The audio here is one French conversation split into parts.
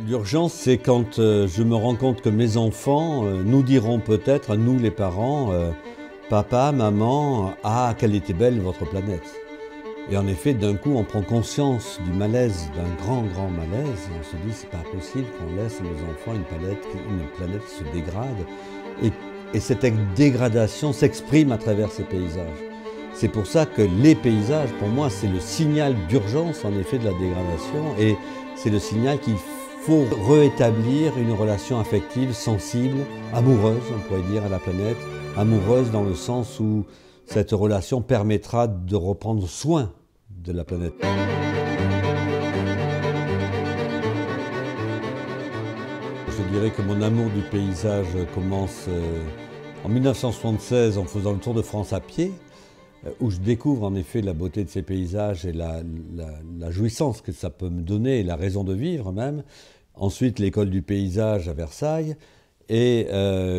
L'urgence, c'est quand je me rends compte que mes enfants nous diront peut-être, à nous les parents, papa, maman, ah, qu'elle était belle votre planète. Et en effet, d'un coup, on prend conscience du malaise, d'un grand malaise, et on se dit, c'est pas possible qu'on laisse nos enfants une planète qui se dégrade. Et cette dégradation s'exprime à travers ces paysages. C'est pour ça que les paysages, pour moi, c'est le signal d'urgence, en effet, de la dégradation, et c'est le signal qu'il faut rétablir une relation affective, sensible, amoureuse, on pourrait dire, à la planète, amoureuse dans le sens où cette relation permettra de reprendre soin de la planète. Je dirais que mon amour du paysage commence en 1976 en faisant le Tour de France à pied, où je découvre en effet la beauté de ces paysages et la jouissance que ça peut me donner et la raison de vivre même. Ensuite, l'école du paysage à Versailles. Et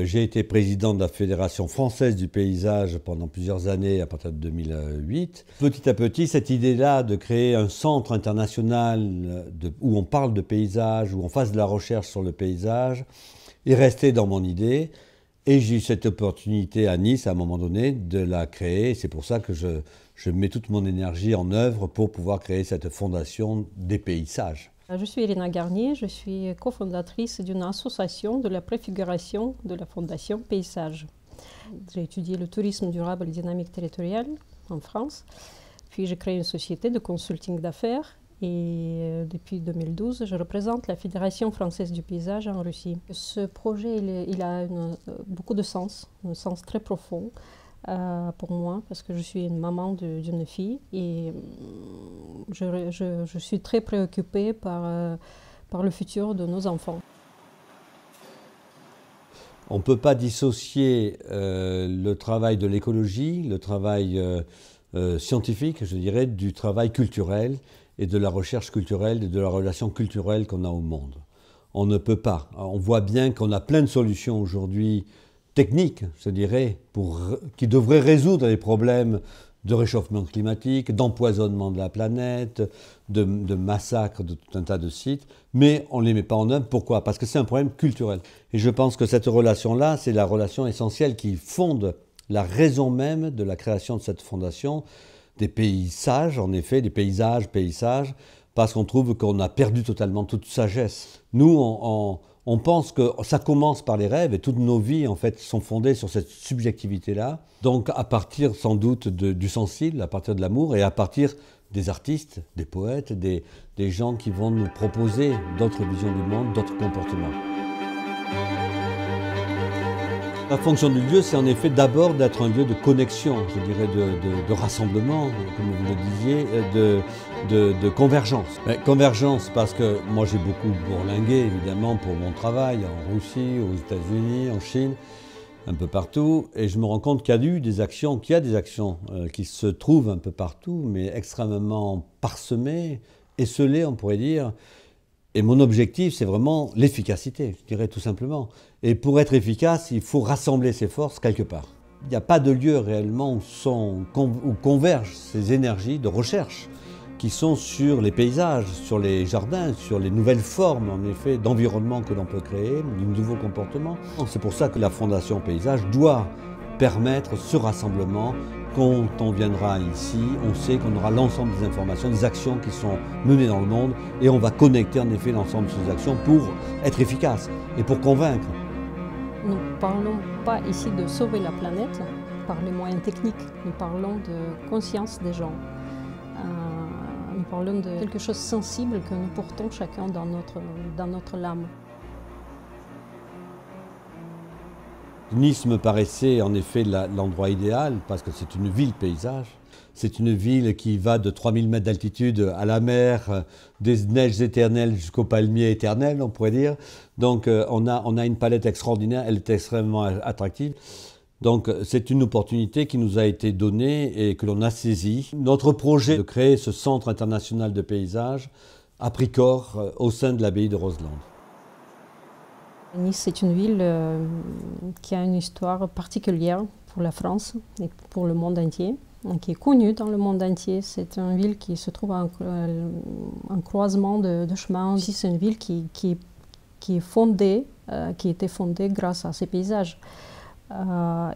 j'ai été président de la Fédération française du paysage pendant plusieurs années à partir de 2008. Petit à petit, cette idée-là de créer un centre international où on parle de paysage, où on fasse de la recherche sur le paysage, est restée dans mon idée. Et j'ai eu cette opportunité à Nice, à un moment donné, de la créer. C'est pour ça que je mets toute mon énergie en œuvre pour pouvoir créer cette fondation des paysages. Je suis Irina Garnier, je suis cofondatrice d'une association de la préfiguration de la Fondation Paysage. J'ai étudié le tourisme durable et dynamique territoriale en France, puis j'ai créé une société de consulting d'affaires et depuis 2012, je représente la Fédération française du paysage en Russie. Ce projet, il a beaucoup de sens, un sens très profond. Pour moi, parce que je suis une maman d'une fille et je suis très préoccupée par le futur de nos enfants. On ne peut pas dissocier le travail de l'écologie, le travail scientifique, je dirais, du travail culturel et de la recherche culturelle et de la relation culturelle qu'on a au monde. On ne peut pas. On voit bien qu'on a plein de solutions aujourd'hui techniques, je dirais, qui devraient résoudre les problèmes de réchauffement climatique, d'empoisonnement de la planète, de massacre de tout un tas de sites, mais on ne les met pas en œuvre. Pourquoi ? Parce que c'est un problème culturel. Et je pense que cette relation-là, c'est la relation essentielle qui fonde la raison même de la création de cette fondation, des paysages, en effet, des paysages, parce qu'on trouve qu'on a perdu totalement toute sagesse. Nous, on pense que ça commence par les rêves et toutes nos vies en fait sont fondées sur cette subjectivité-là. Donc à partir sans doute du sensible, à partir de l'amour et à partir des artistes, des poètes, des gens qui vont nous proposer d'autres visions du monde, d'autres comportements. La fonction du lieu, c'est en effet d'abord d'être un lieu de connexion, je dirais de rassemblement, comme vous le disiez, de convergence. Mais convergence parce que moi j'ai beaucoup bourlingué évidemment pour mon travail en Russie, aux États-Unis, en Chine, un peu partout, et je me rends compte qu'il y a des actions qui se trouvent un peu partout, mais extrêmement parsemées, esselées on pourrait dire. Et mon objectif, c'est vraiment l'efficacité, je dirais tout simplement. Et pour être efficace, il faut rassembler ses forces quelque part. Il n'y a pas de lieu réellement où convergent ces énergies de recherche qui sont sur les paysages, sur les jardins, sur les nouvelles formes, en effet, d'environnement que l'on peut créer, de nouveaux comportements. C'est pour ça que la Fondation Paysage doit permettre ce rassemblement. Quand on viendra ici, on sait qu'on aura l'ensemble des informations, des actions qui sont menées dans le monde et on va connecter en effet l'ensemble de ces actions pour être efficace et pour convaincre. Nous ne parlons pas ici de sauver la planète par les moyens techniques, nous parlons de conscience des gens. Nous parlons de quelque chose de sensible que nous portons chacun dans notre lame. Nice me paraissait en effet l'endroit idéal parce que c'est une ville paysage. C'est une ville qui va de 3000 mètres d'altitude à la mer, des neiges éternelles jusqu'aux palmiers éternels, on pourrait dire. Donc on a une palette extraordinaire, elle est extrêmement attractive. Donc c'est une opportunité qui nous a été donnée et que l'on a saisie. Notre projet de créer ce centre international de paysage a pris corps au sein de l'abbaye de Roseland. Nice, c'est une ville qui a une histoire particulière pour la France et pour le monde entier. qui est connue dans le monde entier. C'est une ville qui se trouve à un croisement de chemins. Ici, c'est une ville qui est fondée, qui a été fondée grâce à ces paysages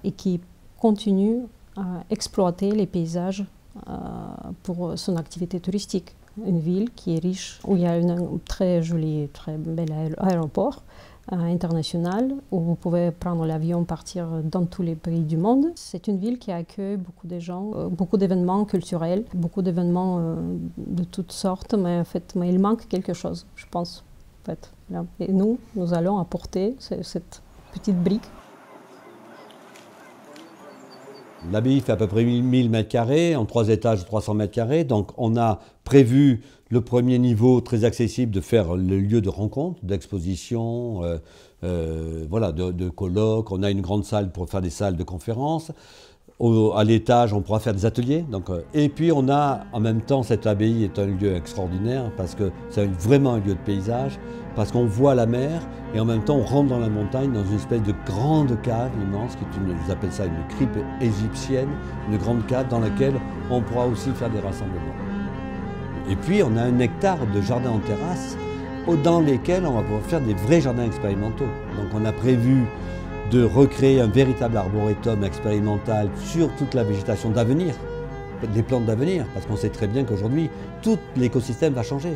et qui continue à exploiter les paysages pour son activité touristique. Une ville qui est riche, où il y a un très joli, très bel aéroport international, où vous pouvez prendre l'avion, partir dans tous les pays du monde. C'est une ville qui accueille beaucoup de gens, beaucoup d'événements culturels, beaucoup d'événements de toutes sortes, mais en fait, il manque quelque chose, je pense. En fait, là. Et nous allons apporter cette petite brique. L'abbaye fait à peu près 1000 m², en 3 étages de 300 m². Donc on a prévu le premier niveau très accessible de faire le lieu de rencontre, d'exposition, voilà, de colloques. On a une grande salle pour faire des salles de conférences. À l'étage, on pourra faire des ateliers. Donc, et puis on a en même temps, cette abbaye est un lieu extraordinaire parce que c'est vraiment un lieu de paysage, parce qu'on voit la mer et en même temps on rentre dans la montagne dans une espèce de grande cave immense, ils appellent ça une crypte égyptienne, une grande cave dans laquelle on pourra aussi faire des rassemblements. Et puis on a 1 hectare de jardins en terrasse dans lesquels on va pouvoir faire des vrais jardins expérimentaux. Donc on a prévu de recréer un véritable arboretum expérimental sur toute la végétation d'avenir, les plantes d'avenir, parce qu'on sait très bien qu'aujourd'hui, tout l'écosystème va changer.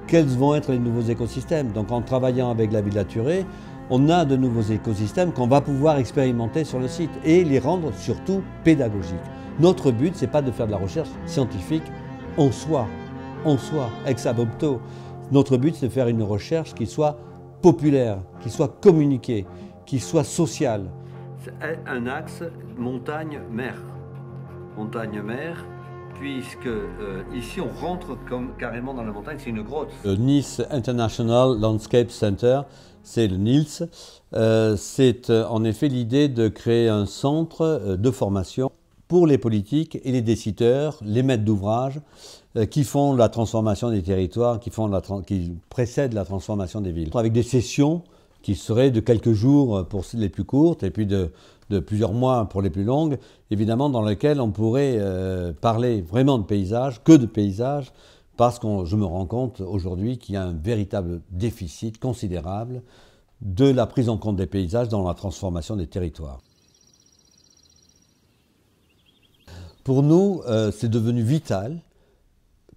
Quels vont être les nouveaux écosystèmes? Donc en travaillant avec la Villa Thurey, on a de nouveaux écosystèmes qu'on va pouvoir expérimenter sur le site et les rendre surtout pédagogiques. Notre but, ce n'est pas de faire de la recherche scientifique en soi, ex abrupto. Notre but, c'est de faire une recherche qui soit populaire, qui soit communiquée, qui soit sociale. C'est un axe montagne-mer. Montagne-mer, puisque ici on rentre carrément dans la montagne, c'est une grotte. Le Nice International Landscape Center, c'est le NILS. C'est en effet l'idée de créer un centre de formation pour les politiques et les décideurs, les maîtres d'ouvrage, qui font la transformation des territoires, qui précèdent la transformation des villes. Avec des sessions qui seraient de quelques jours pour les plus courtes et puis de plusieurs mois pour les plus longues, évidemment dans lesquelles on pourrait parler vraiment de paysage, que de paysage, parce que je me rends compte aujourd'hui qu'il y a un véritable déficit considérable de la prise en compte des paysages dans la transformation des territoires. Pour nous, c'est devenu vital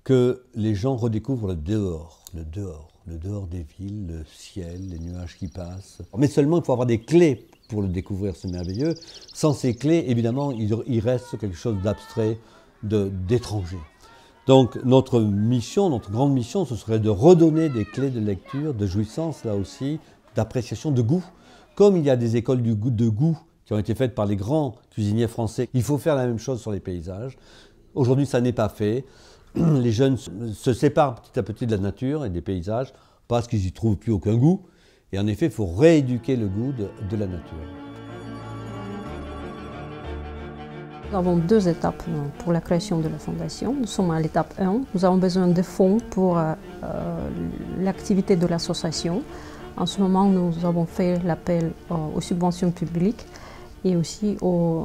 que les gens redécouvrent le dehors des villes, le ciel, les nuages qui passent. Mais seulement, il faut avoir des clés pour le découvrir, c'est merveilleux. Sans ces clés, évidemment, il reste quelque chose d'abstrait, d'étranger. Donc notre mission, notre grande mission, ce serait de redonner des clés de lecture, de jouissance, là aussi, d'appréciation, de goût. Comme il y a des écoles de goût qui ont été faites par les grands cuisiniers français, il faut faire la même chose sur les paysages. Aujourd'hui, ça n'est pas fait. Les jeunes se séparent petit à petit de la nature et des paysages parce qu'ils n'y trouvent plus aucun goût. Et en effet, il faut rééduquer le goût de la nature. Nous avons 2 étapes pour la création de la fondation. Nous sommes à l'étape 1. Nous avons besoin de fonds pour l'activité de l'association. En ce moment, nous avons fait l'appel aux subventions publiques et aussi aux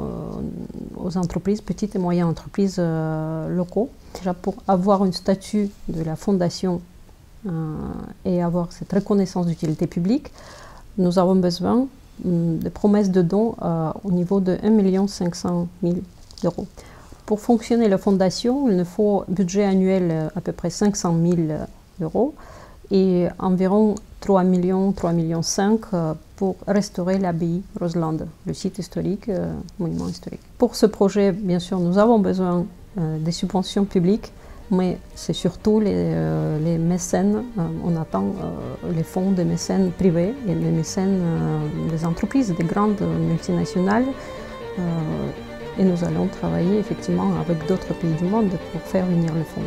entreprises, petites et moyennes entreprises locaux. Déjà pour avoir un statut de la fondation et avoir cette reconnaissance d'utilité publique, nous avons besoin de promesses de dons au niveau de 1 500 000 €. Pour fonctionner la fondation, il nous faut un budget annuel à peu près 500 000 € et environ 3 millions, 3,5 millions pour restaurer l'abbaye Roselande, le site historique, monument historique. Pour ce projet, bien sûr, nous avons besoin des subventions publiques, mais c'est surtout les mécènes. On attend les fonds des mécènes privés et les mécènes des entreprises, des grandes multinationales. Et nous allons travailler effectivement avec d'autres pays du monde pour faire venir le fonds.